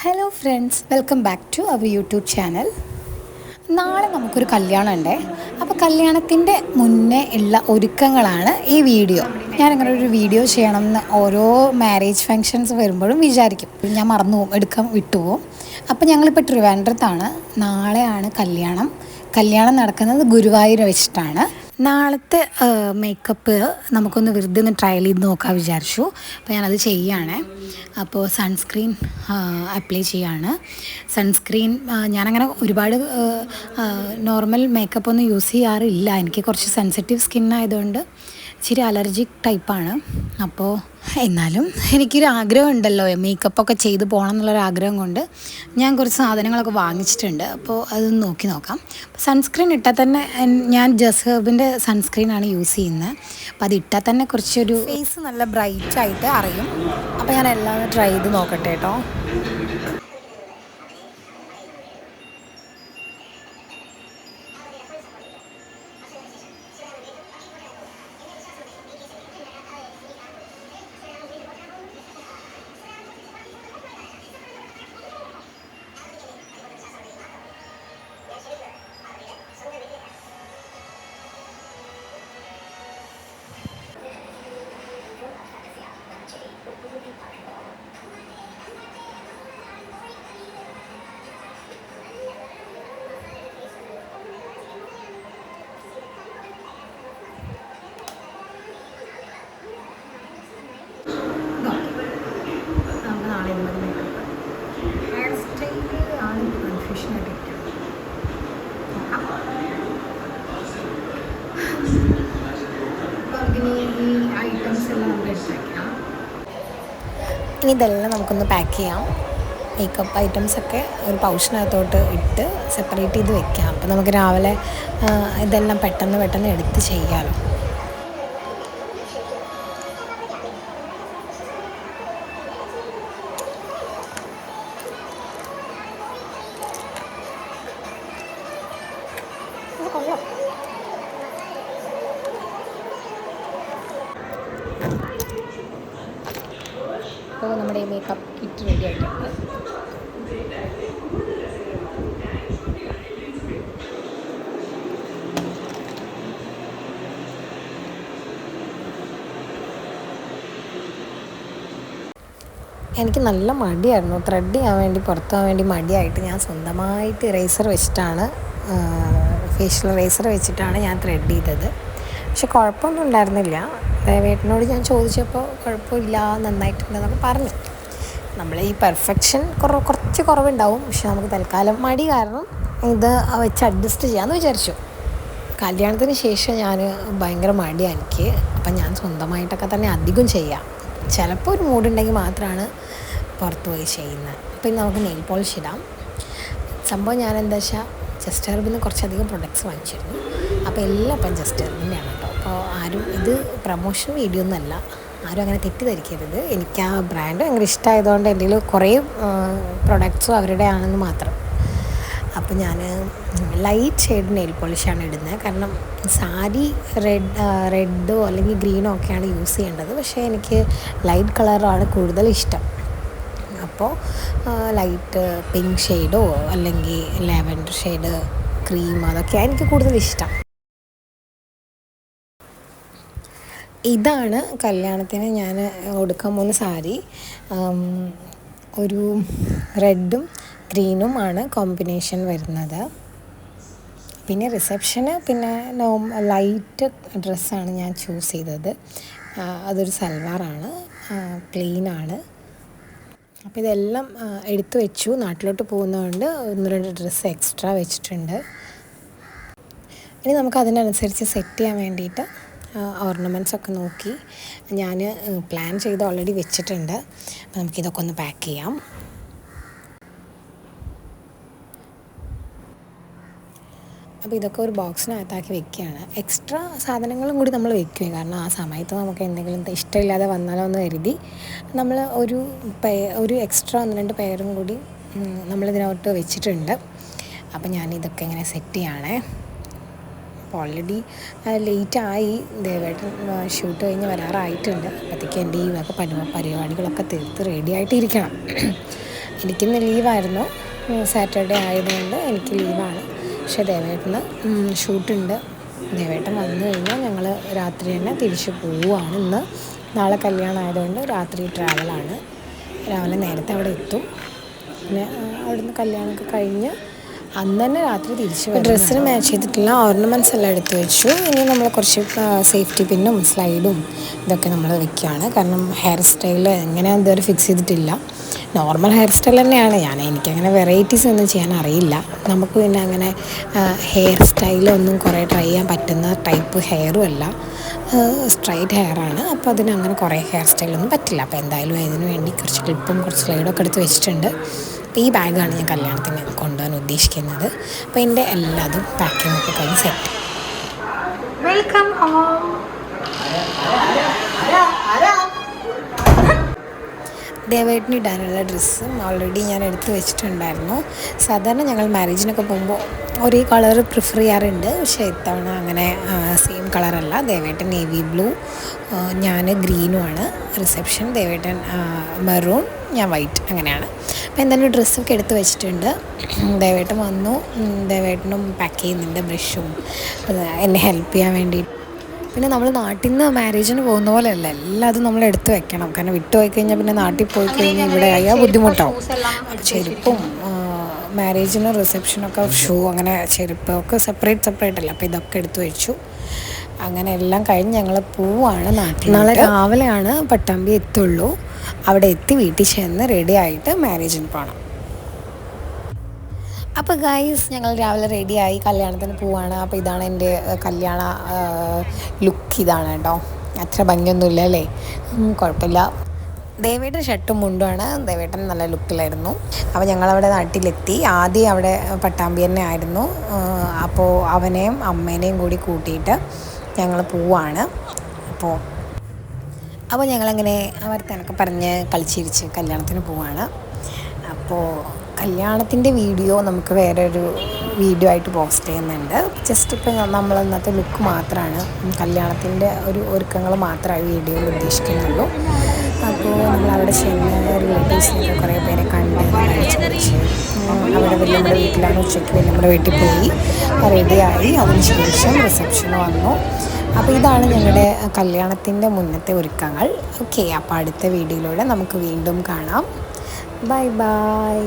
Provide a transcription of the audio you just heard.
Hello friends, welcome back to our YouTube channel. നാളെ നമുക്കൊരു കല്യാണം ഉണ്ടേ. അപ്പോൾ കല്യാണത്തിൻ്റെ മുന്നേ ഉള്ള ഒരുക്കങ്ങളാണ് ഈ വീഡിയോ. ഞാനങ്ങനെ ഒരു വീഡിയോ ചെയ്യണമെന്ന് ഓരോ മാരേജ് ഫങ്ഷൻസ് വരുമ്പോഴും വിചാരിക്കും. ഞാൻ മറന്നു പോകും, എടുക്കാൻ വിട്ടുപോകും. അപ്പോൾ ഞങ്ങളിപ്പോൾ ട്രിവാൻഡ്രത്താണ്. നാളെയാണ് കല്യാണം. കല്യാണം നടക്കുന്നത് ഗുരുവായൂർ വെച്ചിട്ടാണ്. നാളത്തെ മേക്കപ്പ് നമുക്കൊന്ന് വെറുതെ ഒന്ന് ട്രയൽ ചെയ്ത് നോക്കാൻ വിചാരിച്ചു. അപ്പോൾ ഞാനത് ചെയ്യുകയാണ്. അപ്പോൾ സൺസ്ക്രീൻ അപ്ലൈ ചെയ്യാണ്. സൺസ്ക്രീൻ ഞാനങ്ങനെ ഒരുപാട് നോർമൽ മേക്കപ്പ് ഒന്നും യൂസ് ചെയ്യാറില്ല. എനിക്ക് കുറച്ച് സെൻസിറ്റീവ് സ്കിൻ ആയതുകൊണ്ട് ഇച്ചിരി അലർജിക് ടൈപ്പാണ്. അപ്പോൾ എന്നാലും എനിക്കൊരു ആഗ്രഹം ഉണ്ടല്ലോ, മേക്കപ്പൊക്കെ ചെയ്ത് പോകണം എന്നുള്ളൊരാഗ്രഹം കൊണ്ട് ഞാൻ കുറച്ച് സാധനങ്ങളൊക്കെ വാങ്ങിച്ചിട്ടുണ്ട്. അപ്പോൾ അതൊന്ന് നോക്കി നോക്കാം. സൺസ്ക്രീൻ ഇട്ടാൽ തന്നെ ഞാൻ ജസ്റ്റ് ഹെർബിൻ്റെ സൺസ്ക്രീനാണ് യൂസ് ചെയ്യുന്നത്. അപ്പോൾ അത് ഇട്ടാൽ തന്നെ കുറച്ചൊരു ഫേസ് നല്ല ബ്രൈറ്റായിട്ട് അറിയും. അപ്പോൾ ഞാൻ എല്ലാം ട്രൈ ചെയ്ത് നോക്കട്ടെ കേട്ടോ. നാളെ മേക്കപ്പ് ഹെയർ സ്റ്റൈല് ആണ് കൺഫ്യൂഷനായിട്ട് ഇരിക്കുന്നത്. ഈ ഐറ്റംസ് എല്ലാം നമുക്ക് എടുത്ത് വയ്ക്കാം. ഇനി ഇതെല്ലാം നമുക്കൊന്ന് പാക്ക് ചെയ്യാം. മേക്കപ്പ് ഐറ്റംസൊക്കെ ഒരു പൗച്ചിനകത്തോട്ട് ഇട്ട് സെപ്പറേറ്റ് ചെയ്ത് വെക്കാം. അപ്പോൾ നമുക്ക് രാവിലെ ഇതെല്ലാം പെട്ടെന്ന് എടുത്ത് ചെയ്യാമല്ലോ. അപ്പോൾ നമ്മുടെ മേക്കപ്പ് കിറ്റ് റെഡി ആയിട്ടുണ്ട്. എനിക്ക് നല്ല മടിയായിരുന്നു ത്രെഡ് ചെയ്യാൻ വേണ്ടി, പുറത്ത് പോകാൻ വേണ്ടി മടിയായിട്ട് ഞാൻ സ്വന്തമായിട്ട് ഇറേസർ വെച്ചിട്ടാണ്, ഫേഷ്യൽ ഇറേസർ വെച്ചിട്ടാണ് ഞാൻ ത്രെഡ് ചെയ്തത്. പക്ഷെ കുഴപ്പമൊന്നും ഉണ്ടായിരുന്നില്ല. ദേവേട്ടനോട് ഞാൻ ചോദിച്ചപ്പോൾ കുഴപ്പമില്ല, നന്നായിട്ടുണ്ടെന്നൊക്കെ പറഞ്ഞു. നമ്മൾ ഈ പെർഫെക്ഷൻ കുറച്ച് കുറവുണ്ടാവും. പക്ഷെ നമുക്ക് തൽക്കാലം മടി കാരണം ഇത് വെച്ച് അഡ്ജസ്റ്റ് ചെയ്യാമെന്ന് വിചാരിച്ചു. കല്യാണത്തിന് ശേഷം ഞാൻ ഭയങ്കര മടിയാണ് എനിക്ക്. അപ്പം ഞാൻ സ്വന്തമായിട്ടൊക്കെ തന്നെ അധികം ചെയ്യാം. ചിലപ്പോൾ ഒരു മൂടുണ്ടെങ്കിൽ മാത്രമാണ് പുറത്ത് പോയി ചെയ്യുന്നത്. അപ്പം നമുക്ക് നെയിൽ പോളിഷ് ഇടാം. സംഭവം ഞാൻ എന്താ വെച്ചാൽ ജസ്റ്റ് ഹെർബിൽ നിന്ന് കുറച്ചധികം പ്രൊഡക്ട്സ് വാങ്ങിച്ചിരുന്നു. അപ്പോൾ എല്ലാം ഇപ്പം ജസ്റ്റ് ഹെർബിൻ്റെയാണ് കേട്ടോ. അപ്പോൾ ആരും ഇത് പ്രമോഷൻ വീഡിയോ ഒന്നുമല്ല, ആരും അങ്ങനെ തെറ്റിദ്ധരിക്കരുത്. എനിക്ക് ആ ബ്രാൻഡ് ഭയങ്കര ഇഷ്ടമായതുകൊണ്ട് എൻ്റെ കയ്യിൽ കുറേ പ്രൊഡക്ട്സും അവരുടെ ആണെന്ന് മാത്രം. അപ്പോൾ ഞാൻ ലൈറ്റ് ഷെയ്ഡ് നെയിൽ പോളിഷാണ് ഇടുന്നത്. കാരണം സാരി റെഡോ അല്ലെങ്കിൽ ഗ്രീനോ ഒക്കെയാണ് യൂസ് ചെയ്യേണ്ടത്. പക്ഷേ എനിക്ക് ലൈറ്റ് കളറാണ് കൂടുതൽ ഇഷ്ടം. അപ്പോൾ ലൈറ്റ് പിങ്ക് ഷെയ്ഡോ അല്ലെങ്കിൽ ലാവൻഡർ ഷെയ്ഡ് ക്രീം അതൊക്കെയാണ് എനിക്ക് കൂടുതൽ ഇഷ്ടം. ഇതാണ് കല്യാണത്തിന് ഞാൻ കൊടുക്കാൻ പോകുന്ന സാരി. ഒരു റെഡും ഗ്രീനും ആണ് കോമ്പിനേഷൻ വരുന്നത്. പിന്നെ റിസപ്ഷന് പിന്നെ ലൈറ്റ് ഡ്രസ്സാണ് ഞാൻ ചൂസ് ചെയ്തത്. അതൊരു സൽവാറാണ്, പ്ലെയിനാണ്. അപ്പോൾ ഇതെല്ലാം എടുത്തു വെച്ചു. നാട്ടിലോട്ട് പോകുന്നതുകൊണ്ട് 1-2 ഡ്രസ്സ് എക്സ്ട്രാ വെച്ചിട്ടുണ്ട്. ഇനി നമുക്ക് അതിനനുസരിച്ച് സെറ്റ് ചെയ്യാൻ വേണ്ടിയിട്ട് ഓർണമെൻറ്റ്സ് ഒക്കെ നോക്കി ഞാൻ പ്ലാൻ ചെയ്ത് ഓൾറെഡി വെച്ചിട്ടുണ്ട്. അപ്പോൾ നമുക്കിതൊക്കെ ഒന്ന് പാക്ക് ചെയ്യാം. അപ്പോൾ ഇതൊക്കെ ഒരു ബോക്സിനകത്താക്കി വെക്കുകയാണ്. എക്സ്ട്രാ സാധനങ്ങളും കൂടി നമ്മൾ വെക്കുക. കാരണം ആ സമയത്ത് നമുക്ക് എന്തെങ്കിലും ഇഷ്ടമില്ലാതെ വന്നാലോ എന്ന് കരുതി നമ്മൾ ഒരു എക്സ്ട്രാ 1-2 പെയറും കൂടി നമ്മളിതിനകത്ത് വെച്ചിട്ടുണ്ട്. അപ്പോൾ ഞാനിതൊക്കെ ഇങ്ങനെ സെറ്റ് ചെയ്യണേ. അപ്പോൾ ഓൾറെഡി ലേറ്റായി. ദേവേട്ടൻ ഷൂട്ട് കഴിഞ്ഞ് വരാറായിട്ടുണ്ട്. അപ്പോഴത്തേക്ക് എൻ്റെ ഈ വക പരിപാടികളൊക്കെ തീർത്ത് റെഡി ആയിട്ടിരിക്കണം. എനിക്കിന്ന് ലീവായിരുന്നു, സാറ്റർഡേ ആയതുകൊണ്ട് എനിക്ക് ലീവാണ്. പക്ഷേ ദേവേട്ടന് ഷൂട്ടുണ്ട്. ദേവേട്ടൻ വന്നു കഴിഞ്ഞാൽ ഞങ്ങൾ രാത്രി തന്നെ തിരിച്ച് പോവുകയാണ്. ഇന്ന് നാളെ കല്യാണം ആയതുകൊണ്ട് രാത്രി ട്രാവലാണ്. രാവിലെ നേരത്തെ അവിടെ എത്തും. പിന്നെ അവിടുന്ന് കല്യാണമൊക്കെ കഴിഞ്ഞ് അന്ന് തന്നെ രാത്രി തിരിച്ച് വരും. ഡ്രസ്സിന് മാച്ച് ചെയ്തിട്ടില്ല, ഓർണമെൻറ്റ്സ് എല്ലാം എടുത്തു വെച്ചു. ഇനി നമ്മൾ കുറച്ച് സേഫ്റ്റി പിന്നും സ്ലൈഡും ഇതൊക്കെ നമ്മൾ വെക്കുകയാണ്. കാരണം ഹെയർ സ്റ്റൈൽ എങ്ങനെയാണ് ഇതുവരെ ഫിക്സ് ചെയ്തിട്ടില്ല. നോർമൽ ഹെയർ സ്റ്റൈൽ തന്നെയാണ്. എനിക്കങ്ങനെ വെറൈറ്റീസ് ഒന്നും ചെയ്യാൻ അറിയില്ല. നമുക്ക് പിന്നെ അങ്ങനെ ഹെയർ സ്റ്റൈലൊന്നും കുറേ ട്രൈ ചെയ്യാൻ പറ്റുന്ന ടൈപ്പ് ഹെയറും അല്ല, സ്ട്രൈറ്റ് ഹെയറാണ്. അപ്പോൾ അതിനങ്ങനെ കുറേ ഹെയർ സ്റ്റൈലൊന്നും പറ്റില്ല. അപ്പോൾ എന്തായാലും അതിന് വേണ്ടി കുറച്ച് ക്ലിപ്പും കുറച്ച് സ്ലൈഡൊക്കെ എടുത്ത് വെച്ചിട്ടുണ്ട്. അപ്പോൾ ഈ ബാഗാണ് ഞാൻ കല്യാണത്തിന് കൊണ്ടുപോകാൻ ഉദ്ദേശിക്കുന്നത്. അപ്പോൾ എൻ്റെ എല്ലാതും പാക്കിംഗ് ഒക്കെ കഴിഞ്ഞ് സെറ്റ്. Welcome home. ദേവേട്ടിന് ഇടാനുള്ള ഡ്രസ്സും ഓൾറെഡി ഞാൻ എടുത്ത് വെച്ചിട്ടുണ്ടായിരുന്നു. സാധാരണ ഞങ്ങൾ മാരേജിനൊക്കെ പോകുമ്പോൾ ഒരേ കളർ പ്രിഫർ ചെയ്യാറുണ്ട്. പക്ഷേ ഇത്തവണ അങ്ങനെ സെയിം കളറല്ല. ദേവേട്ടൻ നേവി ബ്ലൂ, ഞാൻ ഗ്രീനുമാണ് റിസപ്ഷൻ. ദേവേട്ടൻ മെറൂൺ, ഞാൻ വൈറ്റ്, അങ്ങനെയാണ്. അപ്പോൾ എന്തായാലും ഡ്രസ്സൊക്കെ എടുത്ത് വെച്ചിട്ടുണ്ട്. ദേവേട്ടൻ വന്നു. ദേവേട്ടനും പാക്ക് ചെയ്യുന്നുണ്ട്, ബ്രഷും എന്നെ ഹെൽപ്പ് ചെയ്യാൻ വേണ്ടിയിട്ട്. പിന്നെ നമ്മൾ നാട്ടിൽ നിന്ന് മാരേജിന് പോകുന്ന പോലെയല്ല, എല്ലാതും നമ്മൾ എടുത്ത് വെക്കണം. കാരണം വിട്ടു പോയി കഴിഞ്ഞാൽ പിന്നെ നാട്ടിൽ പോയി കഴിഞ്ഞാൽ ഇവിടെ ആയാൽ ബുദ്ധിമുട്ടാവും. ചെരുപ്പും മാരേജിന് റിസപ്ഷനൊക്കെ ഷൂ, അങ്ങനെ ചെരുപ്പൊക്കെ സെപ്പറേറ്റ് അല്ല. അപ്പോൾ ഇതൊക്കെ എടുത്ത് വെച്ചു. അങ്ങനെ എല്ലാം കഴിഞ്ഞ് ഞങ്ങൾ പോവാണ് നാട്ടിൽ. നാളെ രാവിലെയാണ് പട്ടാമ്പി എത്തുള്ളൂ. അവിടെ എത്തി വീട്ടിൽ ചെന്ന് റെഡി ആയിട്ട് മാരേജിന് പോകണം. അപ്പോൾ ഗൈസ്, ഞങ്ങൾ രാവിലെ റെഡിയായി കല്യാണത്തിന് പോവാണ്. അപ്പോൾ ഇതാണ് എൻ്റെ കല്യാണ ലുക്ക്. ഇതാണ് കേട്ടോ, അത്ര ഭംഗിയൊന്നുമില്ല അല്ലേ? കുഴപ്പമില്ല. ദേവേട്ടൻ ഷർട്ടും മുണ്ടുമാണ്. ദേവേട്ടൻ നല്ല ലുക്കിലായിരുന്നു. അപ്പോൾ ഞങ്ങളവിടെ നാട്ടിലെത്തി. ആദ്യം അവിടെ പട്ടാമ്പി തന്നെ ആയിരുന്നു. അപ്പോൾ അവനെയും അമ്മേനെയും കൂടി കൂട്ടിയിട്ട് ഞങ്ങൾ പോവാണ്. അപ്പോൾ ഞങ്ങളങ്ങനെ വർത്താനൊക്കെ പറഞ്ഞ് കളിച്ചിരിച്ച് കല്യാണത്തിന് പോവാണ്. അപ്പോൾ കല്യാണത്തിൻ്റെ വീഡിയോ നമുക്ക് വേറൊരു വീഡിയോ ആയിട്ട് പോസ്റ്റ് ചെയ്യുന്നുണ്ട്. ജസ്റ്റ് ഇപ്പോൾ നമ്മൾ ഇന്നത്തെ ലുക്ക് മാത്രമാണ്, കല്യാണത്തിൻ്റെ ഒരു ഒരുക്കങ്ങൾ മാത്രമായി വീഡിയോയിൽ ഉദ്ദേശിക്കുന്നുള്ളൂ. അപ്പോൾ നമ്മളവിടെ ചെന്ന് റിലേറ്റീവ്സിനൊക്കെ കുറേ പേരെ കണ്ട് ചോദിച്ച് അവിടെ നമ്മുടെ വീട്ടിലാണ്. ഉച്ചയ്ക്ക് നമ്മുടെ വീട്ടിൽ പോയി റെഡിയായി. അതിനുശേഷം റിസപ്ഷൻ വന്നു. അപ്പോൾ ഇതാണ് ഞങ്ങളുടെ കല്യാണത്തിൻ്റെ മുന്നത്തെ ഒരുക്കങ്ങൾ. ഓക്കെ, അപ്പോൾ അടുത്ത വീഡിയോയിലൂടെ നമുക്ക് വീണ്ടും കാണാം. Bye bye.